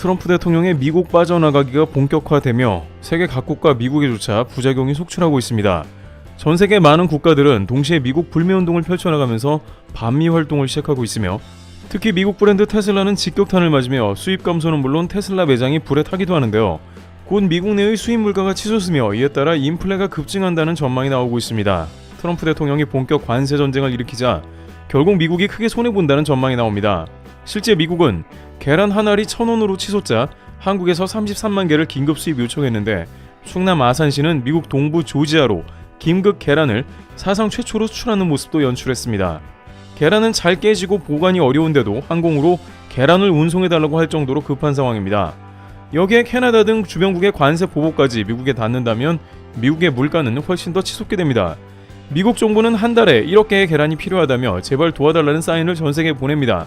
트럼프 대통령의 미국 빠져나가기가 본격화되며 세계 각국과 미국에조차 부작용이 속출하고 있습니다. 전 세계 많은 국가들은 동시에 미국 불매운동을 펼쳐나가면서 반미 활동을 시작하고 있으며 특히 미국 브랜드 테슬라는 직격탄을 맞으며 수입 감소는 물론 테슬라 매장이 불에 타기도 하는데요. 곧 미국 내의 수입 물가가 치솟으며 이에 따라 인플레가 급증한다는 전망이 나오고 있습니다. 트럼프 대통령이 본격 관세 전쟁을 일으키자 결국 미국이 크게 손해본다는 전망이 나옵니다. 실제 미국은 계란 한 알이 1,000원으로 치솟자 한국에서 33만 개를 긴급 수입 요청했는데 충남 아산시는 미국 동부 조지아로 긴급 계란을 사상 최초로 수출하는 모습도 연출했습니다. 계란은 잘 깨지고 보관이 어려운데도 항공으로 계란을 운송해달라고 할 정도로 급한 상황입니다. 여기에 캐나다 등 주변국의 관세 보복까지 미국에 닿는다면 미국의 물가는 훨씬 더 치솟게 됩니다. 미국 정부는 한 달에 1억 개의 계란이 필요하다며 제발 도와달라는 사인을 전 세계에 보냅니다.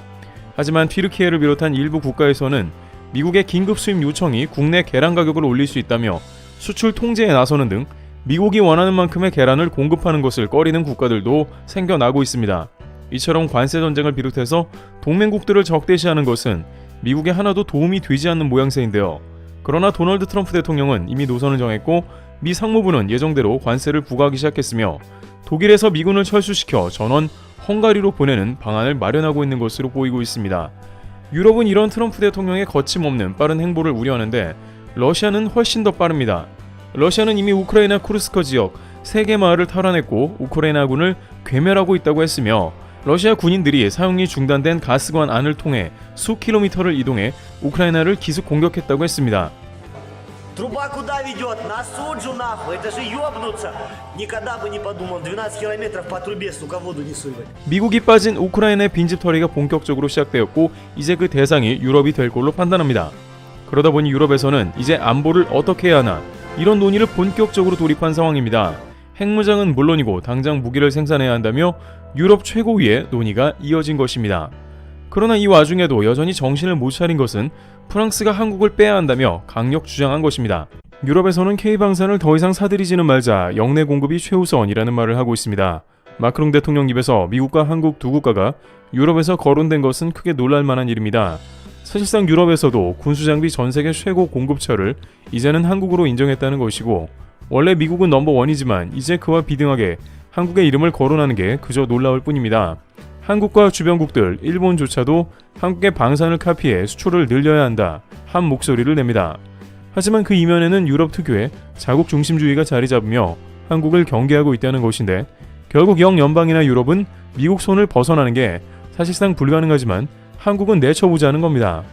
하지만 튀르키예를 비롯한 일부 국가에서는 미국의 긴급 수입 요청이 국내 계란 가격을 올릴 수 있다며 수출 통제에 나서는 등 미국이 원하는 만큼의 계란을 공급하는 것을 꺼리는 국가들도 생겨나고 있습니다. 이처럼 관세 전쟁을 비롯해서 동맹국들을 적대시하는 것은 미국에 하나도 도움이 되지 않는 모양새인데요. 그러나 도널드 트럼프 대통령은 이미 노선을 정했고 미 상무부는 예정대로 관세를 부과하기 시작했으며 독일에서 미군을 철수시켜 전원 헝가리로 보내는 방안을 마련하고 있는 것으로 보이고 있습니다. 유럽은 이런 트럼프 대통령의 거침없는 빠른 행보를 우려하는데 러시아는 훨씬 더 빠릅니다. 러시아는 이미 우크라이나 쿠르스크 지역 3개 마을을 탈환했고 우크라이나군을 괴멸하고 있다고 했으며 러시아 군인들이 사용이 중단된 가스관 안을 통해 수 킬로미터를 이동해 우크라이나를 기습 공격했다고 했습니다. Труба куда ведет? На суджу нахуй, это же ёбнуться. Никогда бы не подумал, 12 километров по трубе, сука, воду несу. 미국이 빠진 우크라이나의 빈집털이가 본격적으로 시작되었고 이제 그 대상이 유럽이 될 걸로 판단합니다. 그러다 보니 유럽에서는 이제 안보를 어떻게 해야 하나 이런 논의를 본격적으로 돌입한 상황입니다. 핵무장은 물론이고 당장 무기를 생산해야 한다며 유럽 최고위의 논의가 이어진 것입니다. 그러나 이 와중에도 여전히 정신을 못 차린 것은 프랑스가 한국을 빼야 한다며 강력 주장한 것입니다. 유럽에서는 K방산을 더 이상 사들이지는 말자 영내 공급이 최우선이라는 말을 하고 있습니다. 마크롱 대통령 입에서 미국과 한국 두 국가가 유럽에서 거론된 것은 크게 놀랄만한 일입니다. 사실상 유럽에서도 군수장비 전세계 최고 공급처를 이제는 한국으로 인정했다는 것이고 원래 미국은 넘버원이지만 이제 그와 비등하게 한국의 이름을 거론하는 게 그저 놀라울 뿐입니다. 한국과 주변국들, 일본조차도 한국의 방산을 카피해 수출을 늘려야 한다 한 목소리를 냅니다. 하지만 그 이면에는 유럽 특유의 자국 중심주의가 자리 잡으며 한국을 경계하고 있다는 것인데 결국 영연방이나 유럽은 미국 손을 벗어나는 게 사실상 불가능하지만 한국은 내쳐보자는 겁니다.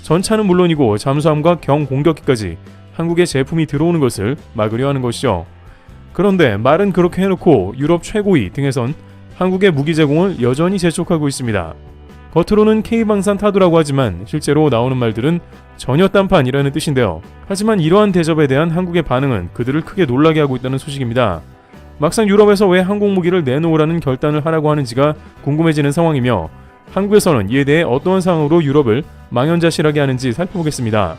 전차는 물론이고 잠수함과 경공격기까지 한국의 제품이 들어오는 것을 막으려 하는 것이죠. 그런데 말은 그렇게 해놓고 유럽 최고위 등에선 한국의 무기 제공을 여전히 재촉하고 있습니다. 겉으로는 K방산 타도라고 하지만 실제로 나오는 말들은 전혀 딴판이라는 뜻인데요. 하지만 이러한 대접에 대한 한국의 반응은 그들을 크게 놀라게 하고 있다는 소식입니다. 막상 유럽에서 왜 항공무기를 내놓으라는 결단을 하라고 하는지가 궁금해지는 상황이며 한국에서는 이에 대해 어떠한 상황으로 유럽을 망연자실하게 하는지 살펴보겠습니다.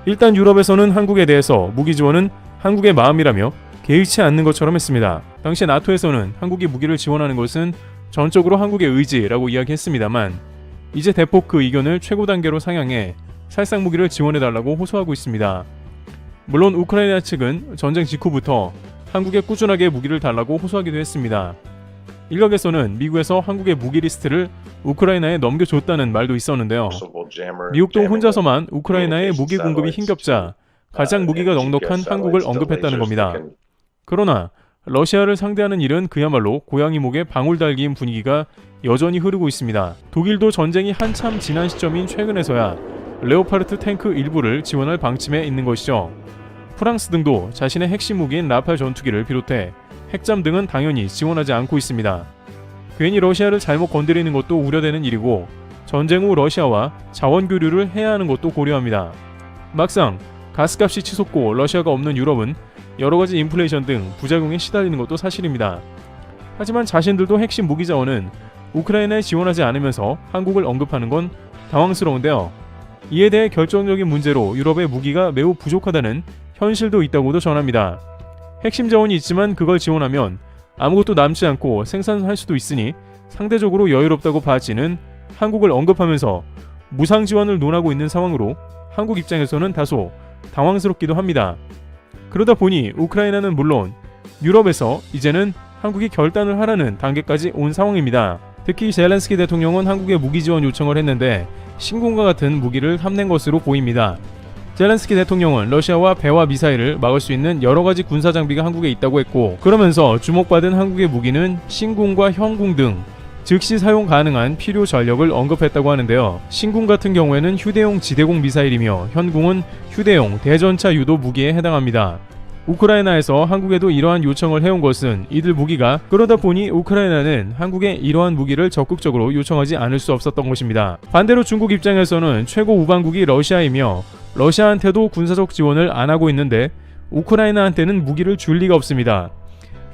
일단 유럽에서는 한국에 대해서 무기 지원은 한국의 마음이라며 개의치 않는 것처럼 했습니다. 당시 나토에서는 한국이 무기를 지원하는 것은 전적으로 한국의 의지라고 이야기했습니다만 이제 대폭 그 의견을 최고 단계로 상향해 살상 무기를 지원해달라고 호소하고 있습니다. 물론 우크라이나 측은 전쟁 직후부터 한국에 꾸준하게 무기를 달라고 호소하기도 했습니다. 일각에서는 미국에서 한국의 무기 리스트를 우크라이나에 넘겨줬다는 말도 있었는데요. 미국도 혼자서만 우크라이나의 무기 공급이 힘겹자 가장 무기가 넉넉한 한국을 언급했다는 겁니다. 그러나 러시아를 상대하는 일은 그야말로 고양이 목에 방울 달기인 분위기가 여전히 흐르고 있습니다. 독일도 전쟁이 한참 지난 시점인 최근에서야 레오파르트 탱크 일부를 지원할 방침에 있는 것이죠. 프랑스 등도 자신의 핵심 무기인 라팔 전투기를 비롯해 핵잠 등은 당연히 지원하지 않고 있습니다. 괜히 러시아를 잘못 건드리는 것도 우려되는 일이고 전쟁 후 러시아와 자원 교류를 해야 하는 것도 고려합니다. 막상 가스값이 치솟고 러시아가 없는 유럽은 여러가지 인플레이션 등 부작용에 시달리는 것도 사실입니다. 하지만 자신들도 핵심 무기 자원은 우크라이나에 지원하지 않으면서 한국을 언급하는 건 당황스러운데요. 이에 대해 결정적인 문제로 유럽의 무기가 매우 부족하다는 현실도 있다고도 전합니다. 핵심 자원이 있지만 그걸 지원하면 아무것도 남지 않고 생산할 수도 있으니 상대적으로 여유롭다고 봐지는 한국을 언급하면서 무상 지원을 논하고 있는 상황으로 한국 입장에서는 다소 당황스럽기도 합니다. 그러다 보니 우크라이나는 물론 유럽에서 이제는 한국이 결단을 하라는 단계까지 온 상황입니다. 특히 젤렌스키 대통령은 한국에 무기 지원 요청을 했는데 신궁과 같은 무기를 탐낸 것으로 보입니다. 젤렌스키 대통령은 러시아와 배와 미사일을 막을 수 있는 여러가지 군사 장비가 한국에 있다고 했고, 그러면서 주목받은 한국의 무기는 신궁과 현궁 등 즉시 사용 가능한 필요 전력을 언급했다고 하는데요. 신궁 같은 경우에는 휴대용 지대공 미사일이며 현궁은 휴대용 대전차 유도 무기에 해당합니다. 우크라이나에서 한국에도 이러한 요청을 해온 것은 이들 무기가 그러다 보니 우크라이나는 한국에 이러한 무기를 적극적으로 요청하지 않을 수 없었던 것입니다. 반대로 중국 입장에서는 최고 우방국이 러시아이며 러시아한테도 군사적 지원을 안 하고 있는데 우크라이나한테는 무기를 줄 리가 없습니다.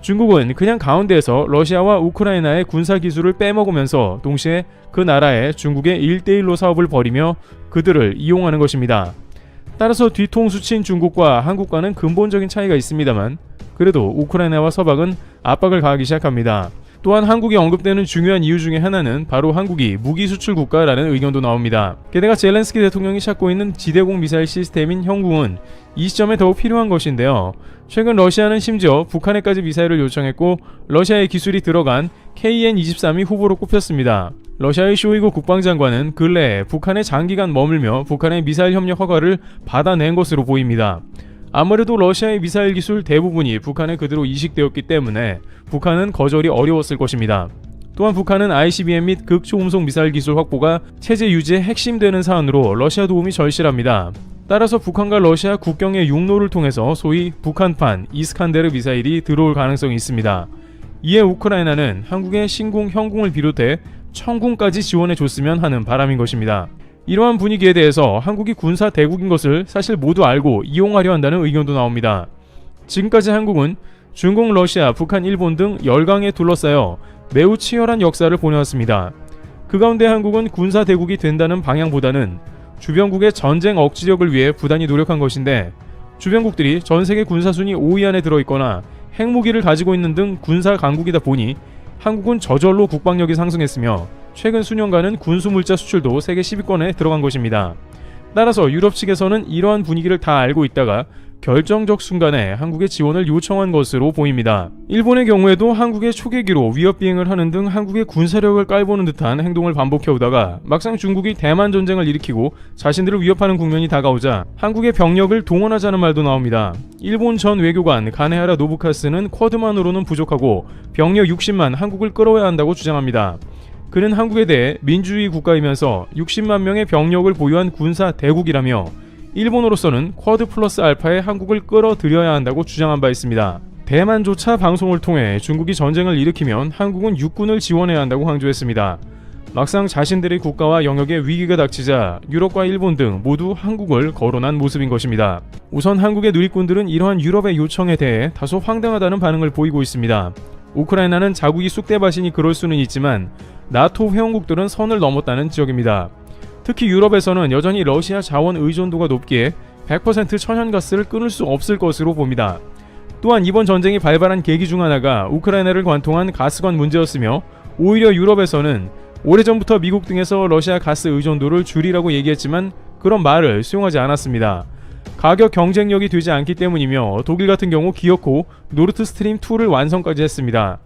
중국은 그냥 가운데에서 러시아와 우크라이나의 군사 기술을 빼먹으면서 동시에 그 나라에 중국의 1대1로 사업을 벌이며 그들을 이용하는 것입니다. 따라서 뒤통수 친 중국과 한국과는 근본적인 차이가 있습니다만 그래도 우크라이나와 서방은 압박을 가하기 시작합니다. 또한 한국이 언급되는 중요한 이유 중에 하나는 바로 한국이 무기 수출 국가라는 의견도 나옵니다. 게다가 젤렌스키 대통령이 찾고 있는 지대공 미사일 시스템인 현궁은 이 시점에 더욱 필요한 것인데요. 최근 러시아는 심지어 북한에까지 미사일을 요청했고 러시아의 기술이 들어간 KN-23이 후보로 꼽혔습니다. 러시아의 쇼이구 국방장관은 근래에 북한에 장기간 머물며 북한의 미사일 협력 허가를 받아낸 것으로 보입니다. 아무래도 러시아의 미사일 기술 대부분이 북한에 그대로 이식되었기 때문에 북한은 거절이 어려웠을 것입니다. 또한 북한은 ICBM 및 극초음속 미사일 기술 확보가 체제 유지의 핵심되는 사안으로 러시아 도움이 절실합니다. 따라서 북한과 러시아 국경의 육로를 통해서 소위 북한판 이스칸데르 미사일이 들어올 가능성이 있습니다. 이에 우크라이나는 한국의 신궁, 현궁을 비롯해 천궁까지 지원해줬으면 하는 바람인 것입니다. 이러한 분위기에 대해서 한국이 군사 대국인 것을 사실 모두 알고 이용하려 한다는 의견도 나옵니다. 지금까지 한국은 중국, 러시아, 북한, 일본 등 열강에 둘러싸여 매우 치열한 역사를 보내왔습니다. 그 가운데 한국은 군사 대국이 된다는 방향보다는 주변국의 전쟁 억지력을 위해 부단히 노력한 것인데, 주변국들이 전세계 군사순위 5위 안에 들어있거나 핵무기를 가지고 있는 등 군사 강국이다 보니 한국은 저절로 국방력이 상승했으며 최근 수년간은 군수물자 수출도 세계 10위권에 들어간 것입니다. 따라서 유럽 측에서는 이러한 분위기를 다 알고 있다가 결정적 순간에 한국의 지원을 요청한 것으로 보입니다. 일본의 경우에도 한국의 초계기로 위협 비행을 하는 등 한국의 군사력을 깔보는 듯한 행동을 반복해오다가 막상 중국이 대만 전쟁을 일으키고 자신들을 위협하는 국면이 다가오자 한국의 병력을 동원하자는 말도 나옵니다. 일본 전 외교관 가네하라 노부카스는 쿼드만으로는 부족하고 병력 60만 한국을 끌어야 한다고 주장합니다. 그는 한국에 대해 민주주의 국가이면서 60만 명의 병력을 보유한 군사 대국이라며 일본으로서는 쿼드 플러스 알파에 한국을 끌어들여야 한다고 주장한 바 있습니다. 대만조차 방송을 통해 중국이 전쟁을 일으키면 한국은 육군을 지원해야 한다고 강조했습니다. 막상 자신들의 국가와 영역에 위기가 닥치자 유럽과 일본 등 모두 한국을 거론한 모습인 것입니다. 우선 한국의 누리꾼들은 이러한 유럽의 요청에 대해 다소 황당하다는 반응을 보이고 있습니다. 우크라이나는 자국이 쑥대밭이니 그럴 수는 있지만 나토 회원국들은 선을 넘었다는 지적입니다. 특히 유럽에서는 여전히 러시아 자원 의존도가 높기에 100% 천연가스를 끊을 수 없을 것으로 봅니다. 또한 이번 전쟁이 발발한 계기 중 하나가 우크라이나를 관통한 가스관 문제였으며, 오히려 유럽에서는 오래전부터 미국 등에서 러시아 가스 의존도를 줄이라고 얘기했지만 그런 말을 수용하지 않았습니다. 가격 경쟁력이 되지 않기 때문이며 독일 같은 경우 기어코 노르트스트림 2를 완성까지 했습니다.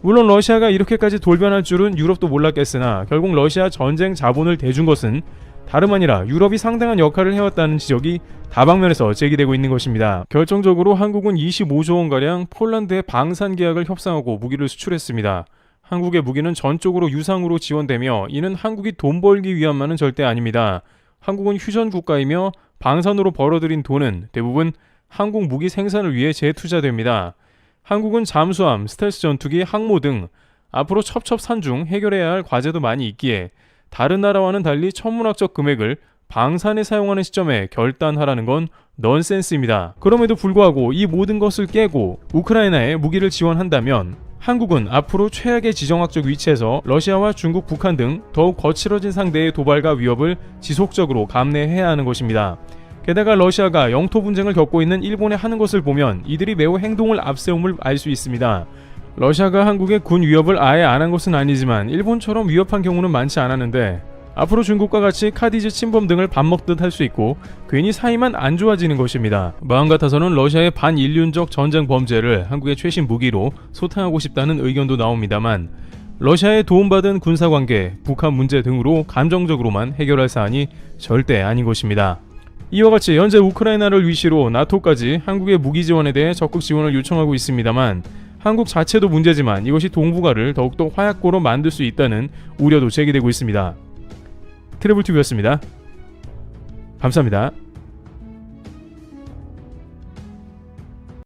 물론 러시아가 이렇게까지 돌변할 줄은 유럽도 몰랐겠으나 결국 러시아 전쟁 자본을 대준 것은 다름 아니라 유럽이 상당한 역할을 해왔다는 지적이 다방면에서 제기되고 있는 것입니다. 결정적으로 한국은 25조 원가량 폴란드에 방산 계약을 협상하고 무기를 수출했습니다. 한국의 무기는 전적으로 유상으로 지원되며 이는 한국이 돈 벌기 위함만은 절대 아닙니다. 한국은 휴전 국가이며 방산으로 벌어들인 돈은 대부분 한국 무기 생산을 위해 재투자됩니다. 한국은 잠수함, 스텔스 전투기, 항모 등 앞으로 첩첩산중 해결해야 할 과제도 많이 있기에 다른 나라와는 달리 천문학적 금액을 방산에 사용하는 시점에 결단하라는 건 넌센스입니다. 그럼에도 불구하고 이 모든 것을 깨고 우크라이나에 무기를 지원한다면 한국은 앞으로 최악의 지정학적 위치에서 러시아와 중국, 북한 등 더욱 거칠어진 상대의 도발과 위협을 지속적으로 감내해야 하는 것입니다. 게다가 러시아가 영토 분쟁을 겪고 있는 일본에 하는 것을 보면 이들이 매우 행동을 앞세움을 알 수 있습니다. 러시아가 한국의 군 위협을 아예 안 한 것은 아니지만 일본처럼 위협한 경우는 많지 않았는데 앞으로 중국과 같이 카디즈 침범 등을 밥 먹듯 할 수 있고 괜히 사이만 안 좋아지는 것입니다. 마음 같아서는 러시아의 반인륜적 전쟁 범죄를 한국의 최신 무기로 소탕하고 싶다는 의견도 나옵니다만 러시아에 도움받은 군사관계, 북한 문제 등으로 감정적으로만 해결할 사안이 절대 아닌 것입니다. 이와 같이 현재 우크라이나를 위시로 나토까지 한국의 무기 지원에 대해 적극 지원을 요청하고 있습니다만 한국 자체도 문제지만 이것이 동북아를 더욱더 화약고로 만들 수 있다는 우려도 제기되고 있습니다. 트래블TV였습니다. 감사합니다.